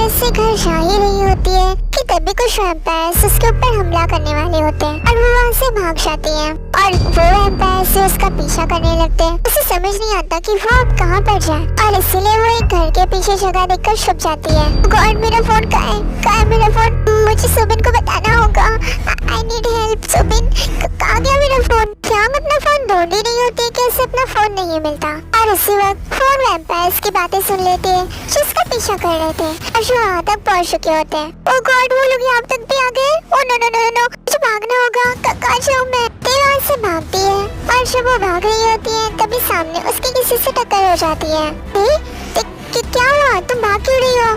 से घर जा ही रही होती है कि तभी कुछ वैम्पायर्स उसके ऊपर हमला करने वाले होते हैं और वो वहाँ से भाग जाती है और वो वैम्पायर्स उसका पीछा करने लगते हैं। उसे समझ नहीं आता कि वो अब कहाँ पर जाए और इसीलिए वो एक घर के पीछे जगह देखकर छुप जाती है। गॉड, मेरा फोन कहाँ है मेरा फोन? मुझे सुबिन को बताना होगा। I need help. सुबिन, कहाँ गया मेरा फोन? क्या हम अपना फोन ढूंढ ही नहीं होती कि उसे अपना फोन नहीं मिलता और उसी वक्त फोन वैम्पायर्स की बातें सुन लेते हैं जिसका पीछा कर रहे थे और जो वहाँ तक पहुँच चुके होते हैं। ओ गॉड, वो लोग यहाँ तक भी आ गए। Oh no no no no, मुझे भागना होगा। कहाँ जाऊँ मैं? वहाँ से भागती है और जब वो भाग रही होती है तभी सामने उसकी किसी से टक्कर हो जाती है। क्या हुआ? तुम भाग क्यों रही हो?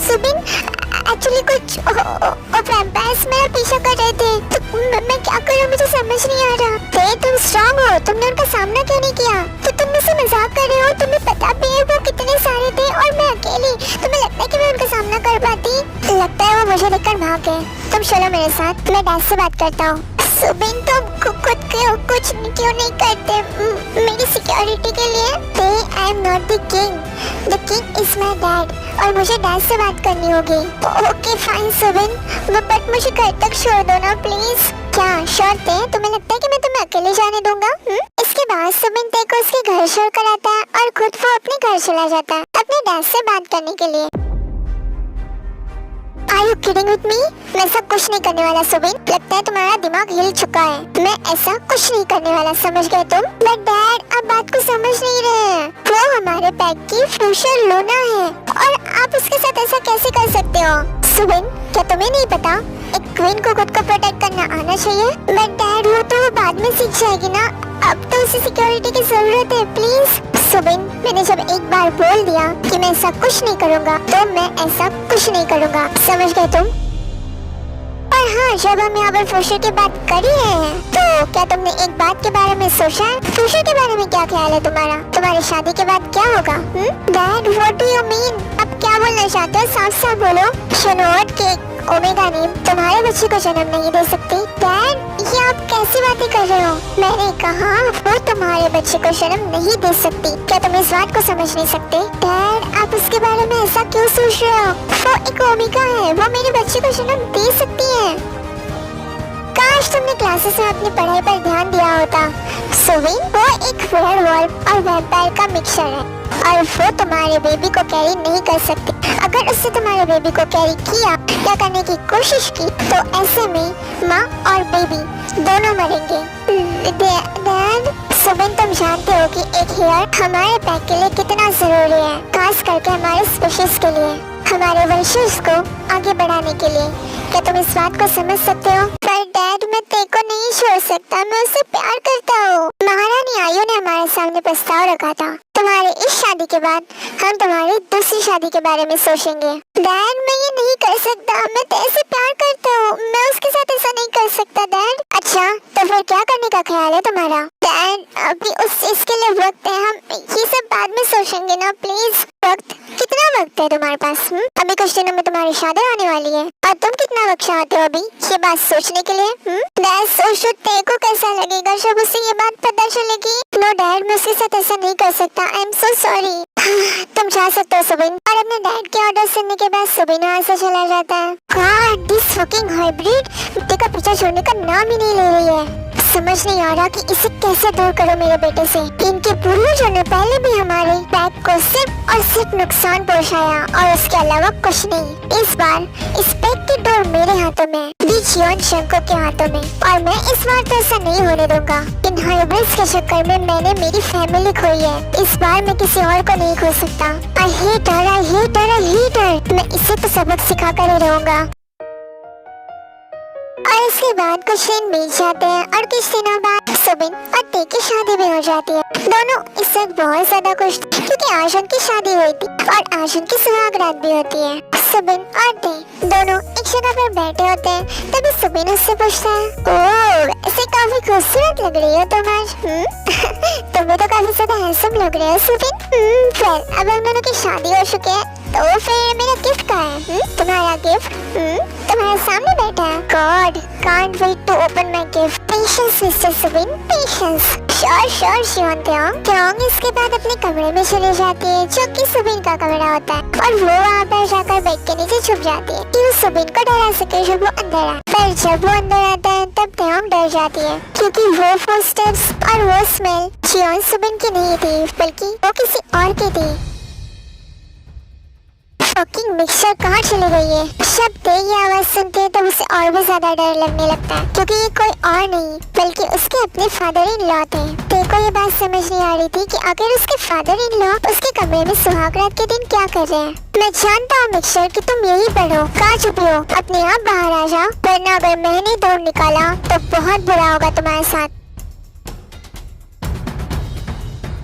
सुबिन, एक्चुअली कुछ वैम्पायर्स मेरा पीछा कर रहे थे तो मैं क्या करूं मुझे समझ नहीं आ रहा। तुम स्ट्रांग हो, तुमने उनका सामना क्यों नहीं किया? तो तुम मुझसे मजाक कर रहे हो? तुम्हें पता भी है वो कितने सारे थे और मैं अकेली। तुम्हें लगता है कि मैं उनका सामना कर पाती? लगता है वो मुझे देखकर भाग गए। तुम चलो मेरे साथ, मैं डैड से बात करता हूँ। सुबिन, तुम खुद कुछ क्यों नहीं करते मेरी सिक्योरिटी के लिए? I am not the king, the king is my dad और मुझे डैड से बात करनी होगी। ओके फाइन सुबिन, बट मुझे घर तक छोड़ दो ना प्लीज। क्या शर्त है? तुम्हें लगता है कि मैं तुम्हें अकेले जाने दूंगा? इसके बाद सुबिन तेरे को उसके घर छोड़ कर आता है और खुद वो अपने घर चला जाता है अपने डैड से बात करने के लिए। Are you kidding with me? मैं ऐसा कुछ नहीं करने वाला सुबिन। लगता है तुम्हारा दिमाग हिल चुका है। मैं ऐसा कुछ नहीं करने वाला, समझ गए तुम? बट डैड, आप बात को समझ नहीं रहे हैं। वो हमारे पैक की फ्यूचर लूना है और आप उसके साथ ऐसा कैसे कर सकते हो? सुबिन, क्या तुम्हें नहीं पता एक क्वीन को खुद को प्रोटेक्ट करना आना चाहिए? बट डैड, वो तो बाद में सीख जाएगी ना। अब तो उसे सिक्योरिटी की जरूरत है। प्लीज सुबिन, मैंने जब एक बार बोल दिया कि मैं ऐसा कुछ नहीं करूँगा तो मैं ऐसा कुछ नहीं करूँगा, समझ गए तुम? और हाँ, जब हम यहाँ पर फ्यूचर की बात कर ही रहे हैं तो क्या तुमने एक बात के बारे में सोचा है? फ्यूचर के बारे में क्या ख्याल है तुम्हारा? तुम्हारी शादी के बाद क्या होगा? Dad, what do you mean? अब क्या बोलना चाहते हो? साफ साफ बोलो। शनोट के ओमेगा नीम तुम्हारे बच्चे को जन्म नहीं दे सकती। डैड, ये आप कैसी बातें कर रहे हो? मैंने कहा वो तुम्हारे बच्चे को जन्म नहीं दे सकती। क्या तुम इस बात को समझ नहीं सकते? डैड, आप उसके बारे में ऐसा क्यों सोच रहे हो? वो एक ओमेगा है, वो मेरे बच्चे को जन्म दे सकती है। काश तुमने क्लासेस में अपनी पढ़ाई पर ध्यान दिया होता। सुबिन, वो एक वेयरवुल्फ और वैम्पायर का मिक्सचर है और वो तुम्हारे बेबी को कैरी नहीं कर सकती। अगर उससे तुम्हारे बेबी को कैरी किया या करने की कोशिश की तो ऐसे में माँ और बेबी दोनों मरेंगे। डैड, सुबिन, तुम जानते हो कि एक हेयर हमारे पैक के लिए कितना जरूरी है, खास करके हमारे स्पीशीज के लिए, हमारे वंशज को आगे बढ़ाने के लिए। क्या तुम इस बात को समझ सकते हो? पर डैड, मैं तेरे को नहीं छोड़ सकता, मैं उससे प्यार करता हूँ। महारानी आयु ने हमारे सामने प्रस्ताव रखा था, तुम्हारे इस शादी के बाद हम तुम्हारी दूसरी शादी के बारे में सोचेंगे। डैड, मैं ये नहीं कर सकता, मैं तेरे से प्यार करता हूँ, मैं उसके साथ ऐसा नहीं कर सकता। डैड, अच्छा तो फिर क्या करने का ख्याल है तुम्हारा? डैड, अभी इसके लिए वक्त है, हम ये सब बाद में सोचेंगे ना प्लीज। वक्त? कितना वक्त है तुम्हारे पास? अभी कुछ दिनों में तुम्हारी शादी होने वाली है और तुम कितना वक्त चाहते हो अभी ये बात सोचने के लिए? डैड, सोचो तेरे को कैसा लगेगा जब उसे ये बात पता चलेगी। नो डैड, मैं उसके साथ ऐसा नहीं कर सकता। I am so sorry. तुम जा सकते हो सुबिन। और अपने डैड के ऑर्डर सुनने के बाद सुबिन वहाँ से चला जाता है। गॉड, दिस फकिंग हाइब्रिड मिट्टी का पीछा छोड़ने का नाम ही नहीं ले रही है। समझ नहीं आ रहा कि इसे कैसे दूर करो मेरे बेटे से। इनके पूर्वजों ने पहले भी हमारे पैक को सिर्फ और सिर्फ नुकसान पहुंचाया और उसके अलावा कुछ नहीं। इस बार इस पैक की डोर मेरे हाथों में, बीचियोन शंको के हाथों में, और मैं इस बार तो ऐसा नहीं होने दूंगा। इन हाइब्रिड्स के चक्कर में मैंने मेरी फैमिली खोई है, इस बार मैं किसी और को नहीं खो सकता। I hate her, I hate her, I hate her. मैं इसे तो सबक सिखा कर ही रहूंगा। और इसके बाद कुछ दिन बीत जाते हैं और कुछ दिनों बाद सुबिन और ते की शादी भी हो जाती है। दोनों इस वक्त बहुत ज्यादा खुश थे क्योंकि आज उनकी शादी हुई थी और आज उनकी सुहाग रात भी होती है। सुबिन और ते दोनों एक जगह पर बैठे होते हैं, तभी सुबिन उससे पूछता है, ओह ऐसे काफी खूबसूरत लग रही हो तुम आज। तुम भी तो काफी ज्यादा हैंडसम लग रहे हो सुबिन। फिर अब हम दोनों की शादी हो चुकी है तो फिर मेरा गिफ्ट कहाँ है? तुम्हारा गिफ्ट तुम्हारे सामने बैठा है। God, can't wait to open my gift. Patience mister Subin, patience. Sure त्योंग इसके बाद अपने कमरे में चले जाती है, जो कि सुबिन का कमरा होता है, और वो वहाँ पर जाकर बेड के नीचे छुप जाती है कि वो सुबिन को डरा सके जब वो अंदर आए। पर जब वो अंदर आता है तब त्योंग डर जाती है, क्योंकि वो फुटस्टेप्स और वो स्मेल जियोन सुबिन की नहीं थी, बल्कि वो किसी और की थी। फकिंग मिक्सचर कहाँ चली गई है? शब्द ये आवाज सुनते हैं तो उसे और भी ज्यादा डर लगने लगता है, क्योंकि ये कोई और नहीं बल्कि उसके अपने फादर इन लॉ थे। देखो ये बात समझ नहीं आ रही थी कि आखिर उसके फादर इन लॉ उसके कमरे में सुहाग रात के दिन क्या कर रहे हैं। मैं जानता हूँ मिक्सचर कि तुम यही पढ़ो, कहाँ छुपी हो? अपने आप बाहर आ जाओ, वरना अगर मैंने दौड़ निकाला तो बहुत बुरा होगा तुम्हारे साथ।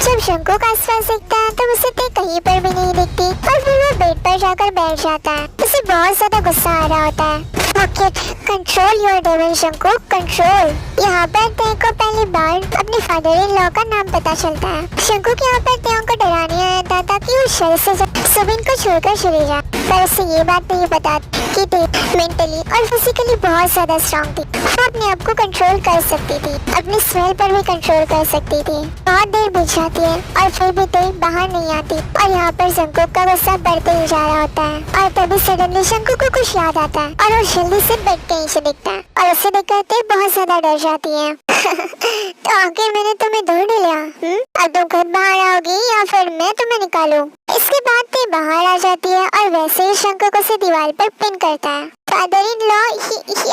जब शंकु का आसपास दिखता है तो उसे कहीं पर भी नहीं दिखती, और फिर वो बेड पर जाकर बैठ जाता है। उसे बहुत ज्यादा गुस्सा आ रहा होता है। कंट्रोल योर डेमन शंकु, कंट्रोल। यहाँ पर तेरे को पहली बार अपने फादर इन लॉ का नाम पता चलता है। शंकु के यहाँ पर तेरे को डराने आया था ताकि वो शर से सुबिन को छोड़कर चले जाए, पर उसे ये बात नहीं पता कि ते मेंटली और फिजिकली बहुत ज्यादा स्ट्रॉन्ग थी। वो अपने आप को कंट्रोल कर सकती थी, अपनी स्मेल पर भी कंट्रोल कर सकती थी। बहुत देर बीत जाती है और फिर भी ते बाहर नहीं आती, और यहाँ पर शंकु का गुस्सा बढ़ते ही जा रहा होता है। और तभी सडनली शंकु को कुछ याद आता है और वो जल्दी से बेड के नीचे दिखता है, और उसे देखकर ते बहुत ज्यादा डर जाती है। तो आखिर मैंने तुम्हें ढूंढ लिया। अब तुम खुद बाहर आओगी या फिर मैं तुम्हें निकालूं? इसके बाद ते बाहर आ जाती है और वैसे ही शंकु को से दीवार पर पिन करता है। फादर इन लॉ,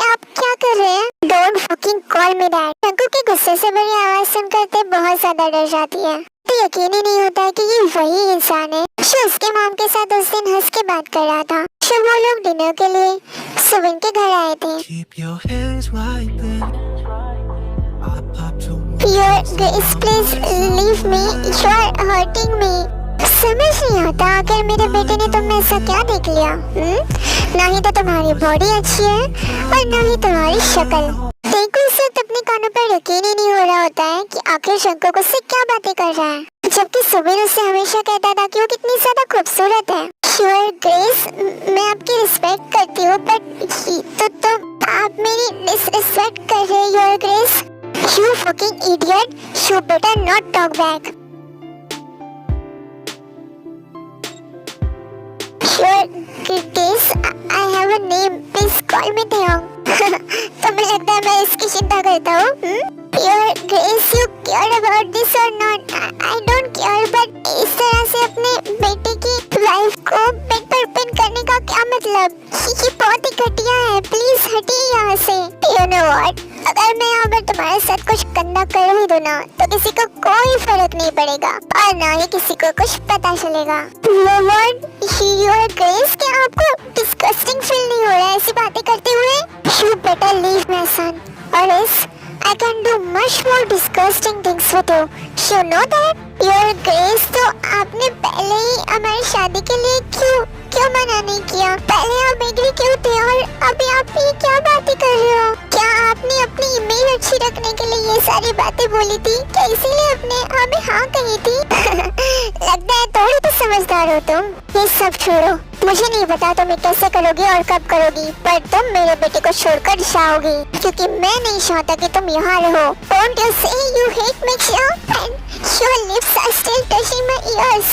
आप क्या कर रहे हैं? Don't fucking call me dad. शंकु के गुस्से से भरी आवाज सुनकर ते बहुत ज्यादा डर जाती है। तो यकीन ही नहीं होता है कि ये वही इंसान है जो उसके मॉम के साथ उस दिन हंस के बात कर रहा था, जब वो लोग डिनर के लिए सुबिन के घर आए थे। Your Grace, please leave me. You are hurting me. समझ नहीं आता आखिर मेरे बेटे ने तुम में ऐसा क्या देख लिया? ना ही तो तुम्हारी बॉडी अच्छी है और ना ही तुम्हारी शक्ल। देखो उसे अपने कानों पर यकीन ही नहीं हो रहा होता है कि आखिर शंकु को उससे क्या बातें कर रहा है, जबकि सुबिन उससे हमेशा कहता था कि वो कितनी ज्यादा खूबसूरत है। Your Grace, मैं आपकी रिस्पेक्ट करती हूँ, बट तो आप मेरी डिसरिस्पेक्ट कर रहे हैं। Your Grace, you fucking idiot, you better not talk back. Your Grace, I have a name, please call me Taeyong. तुम्हें लगता है मैं इसकी चिंता करता हूँ? Your Grace, you care about this or not? I don't care, but इस तरह से अपने बेटे की वाइफ को बेड पर पिन करने का क्या मतलब? ये बहुत ही घटिया है, प्लीज हटिए यहाँ से। You know what? अगर मैं यहाँ पर तुम्हारे साथ कुछ गंदा कर भी दूँ ना, तो किसी को कोई फर्क नहीं पड़ेगा और ना ही किसी को कुछ पता चलेगा। Your Grace, क्या आपको डिस्गस्टिंग फील नहीं हो रहा है ऐसी बातें करते हुए? You better leave my son, or else I can do much more disgusting things with you. You know that? Your Grace, तो आपने पहले ही हमारी शादी के लिए क्यों मना नहीं किया? पहले आप एग्री क्यों थे और अभी आप ये क्या बातें कर रहे हो? क्या आपने अपनी इमेज अच्छी रखने के लिए ये सारी बातें बोली थी? क्या इसीलिए आपने हमें हाँ कही थी? लगता है थोड़ी तो समझदार हो तुम। ये सब छोड़ो, मुझे नहीं पता तुम ये कैसे करोगी और कब करोगी, पर तुम मेरे बेटे को छोड़कर जाओगी, क्योंकि मैं नहीं चाहता कि तुम यहाँ रहो। Don't you say you hate me, and your lips are still touching my ears.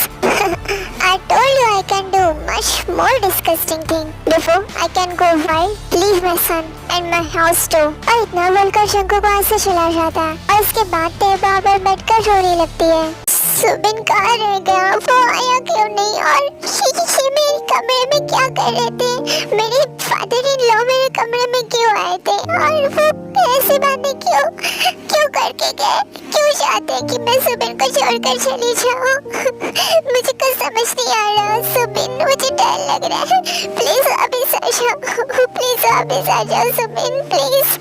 I told you I can do much more disgusting thing before I can go wild. Leave my son and my house too. और इतना बोलकर शंकु वहाँ से चला जाता है, और उसके बाद तेबा पर बैठकर रोने लगती है। सुबिन कहाँ रह गया? वो आया क्यों नहीं? और ये मेरे कमरे में क्या कर रहे थे? मेरे फादर इन लॉ मेरे कमरे में क्यों आए थे? और वो ऐसी बातें क्यों करके गए? क्यों चाहते हैं कि मैं सुबिन को छोड़कर चली जाऊँ? मुझे कुछ समझ नहीं आ रहा सुबिन, मुझे डर लग रहा है। प्लीज वापिस आ जाओ, प्लीज वापिस आ जाओ सुबिन, प्लीज।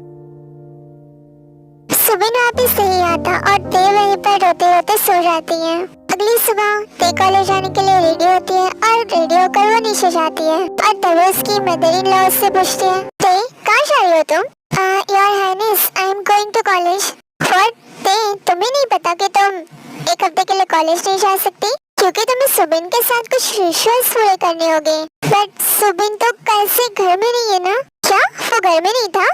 सुबिन वापिस नहीं आता और ते वहीं पर रोते रोते सो जाती है। अगली सुबह ते कॉलेज जाने के लिए रेडी होती है और रेडी होकर वो नीचे जाती है, और तभी उसकी मदर इन लॉ से पूछती है, ते कहाँ जा रही हो तुम? Your highness, I am going to college. What? ते तुम्हें नहीं पता कि तुम एक हफ्ते के लिए कॉलेज नहीं जा सकती? क्योंकि तुम्हें सुबिन के साथ कुछ रिचुअल्स पूरे करने होंगे। बट सुबिन तो कल से घर में नहीं है ना? क्या वो घर में नहीं था?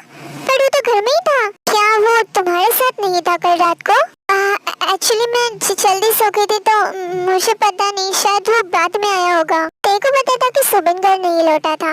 पर वो तो घर में ही था। क्या वो तुम्हारे साथ नहीं था कल रात को? एक्चुअली मैं जल्दी सो गई थी तो मुझे पता नहीं, शायद वो बाद में आया होगा। तेरे को पता था कि सुबिन घर नहीं लौटा था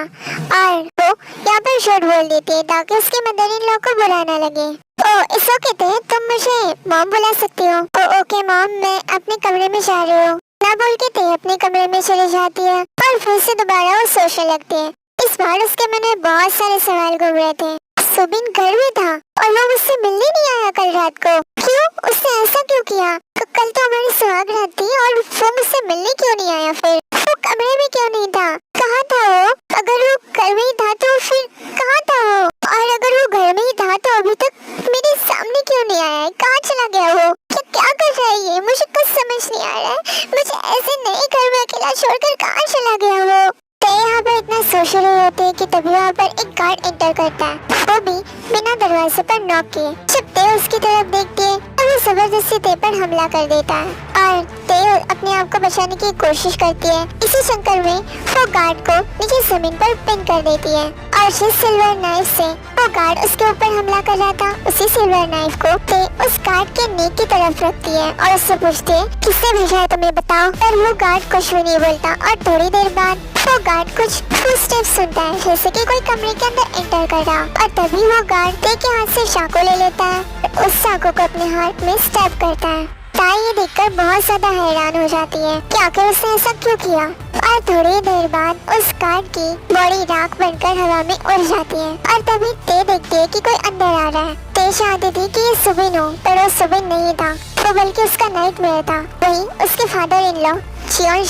और वो यहाँ पर झूठ बोल देती है ताकि उसके मदर इन लॉ को बुरा ना लगे। ओ इस ओके थे, तुम मुझे मॉम बुला सकती हो। ओ ओके मॉम, मैं अपने कमरे में जा रही हूँ। ना बोल के ते अपने कमरे में चली जाती है और फिर से दोबारा वो सोचने लगती है। इस बार उसके मन में बहुत सारे सवाल घूम रहे थे। सुबिन घर में था और वो मुझसे मिलने नहीं आया कल रात को। क्यों? उसने ऐसा क्यों किया? कल तो हमारी सुहाग रात थी और वो मुझसे मिलने क्यों नहीं आया? फिर वो कमरे में क्यों नहीं था? कहाँ था वो? अगर वो घर में ही था तो फिर कहाँ था वो? और अगर वो घर में ही था तो अभी तक मेरे सामने क्यों नहीं आया है? कहाँ चला गया वो? क्या कर रहा है ये? मुझे कुछ समझ नहीं आ रहा है। मुझे ऐसे नए घर में अकेला छोड़कर कहाँ चला गया वो? ते यहाँ पर इतना सोच रहे होते हैं कि तभी वहाँ पर एक गार्ड एंटर करता है, वो भी बिना दरवाजे पर नॉक किए। जब ते उसकी तरफ देखती है तो वो जबरदस्ती ते पर हमला कर देता है और ते अपने आप को बचाने की कोशिश करती है। इसी चक्कर में वो गार्ड को नीचे जमीन पर पिन कर देती है और जिस सिल्वर नाइफ से वो गार्ड उसके ऊपर हमला कर रहा था, उसी सिल्वर नाइफ को ते उस गार्ड के नेक की तरफ रखती है और उससे पूछती है किसने भेजा है तुम्हें बताओ। पर वो गार्ड कुछ भी नहीं बोलता और थोड़ी देर बाद वो गार्ड कुछ फुटस्टेप्स सुनता है, जैसे कि कोई कमरे के अंदर एंटर कर रहा। और तभी वो गार्ड ते के हाथ से चाकू ले लेता है और उस चाकू को अपने हाथ में स्टैब करता है। ताई ये देखकर बहुत ज्यादा हैरान हो जाती है कि आखिर उसने ऐसा क्यों किया। और थोड़ी देर बाद उस गार्ड की बॉडी राख बनकर हवा में उड़ जाती है और तभी ते देखती है कि कोई अंदर आ रहा है। ते चाहती थी कि ये सुबिन हो, पर वो सुबिन नहीं था, वो बल्कि उसका नाइटमेयर था। वहीं उसके father in law Xeon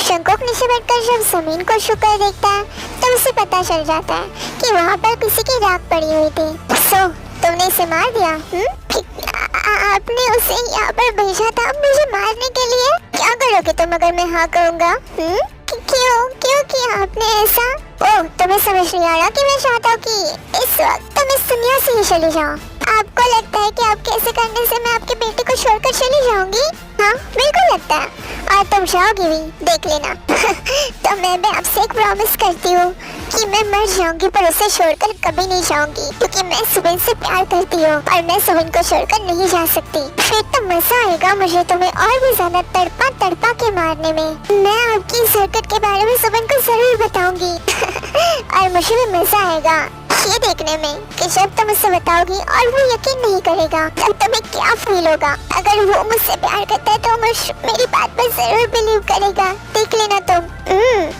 Shankuka नीचे बैठकर जब जमीन को छूकर देखता है तब उसे पता चल जाता है कि वहाँ पर किसी की राख पड़ी हुई थी। सो तुमने इसे मार दिया? आपने उसे यहाँ पर भेजा था मुझे मारने के लिए? क्या करोगे तुम अगर मैं हाँ कहूँगा? क्यों किया आपने ऐसा? ओह तुम्हें समझ नहीं आ रहा कि मैं चाहता हूँ कि इस वक्त तुम इस दुनिया से ही चली जाओ। आपको लगता है कि आपके ऐसे करने से मैं आपके बेटे को छोड़कर चली जाऊंगी? हाँ बिल्कुल लगता है, और तुम जाओगी भी, देख लेना। तो मैं भी आपसे एक प्रॉमिस करती हूँ कि मैं मर जाऊंगी पर उसे छोड़कर कभी नहीं जाऊंगी, क्योंकि मैं सुबिन से प्यार करती हूँ और मैं सुबिन को छोड़कर नहीं जा सकती। फिर तो मजा आएगा मुझे तुम्हें और भी ज्यादा तड़पा के मारने में। मैं आपकी इस हरकत के बारे में सुबिन को जरूर बताऊंगी और मुझे भी मजा आएगा ये देखने में कि जब तुम उसे बताओगी और वो यकीन नहीं करेगा तब तुम्हें क्या फील होगा। अगर वो मुझसे प्यार करता है तो मेरी बात पर जरूर बिलीव करेगा, देख लेना तुम।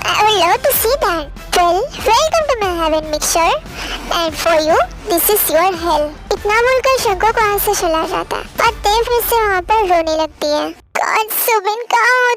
I would love to see that. Well, welcome to my heaven mixture and for you this is your hell. इतना बोलकर शंकुक वहाँ से चला जाता है और ते फिर से वहाँ पर रोने लगती है। God, सुबिन कहाँ हो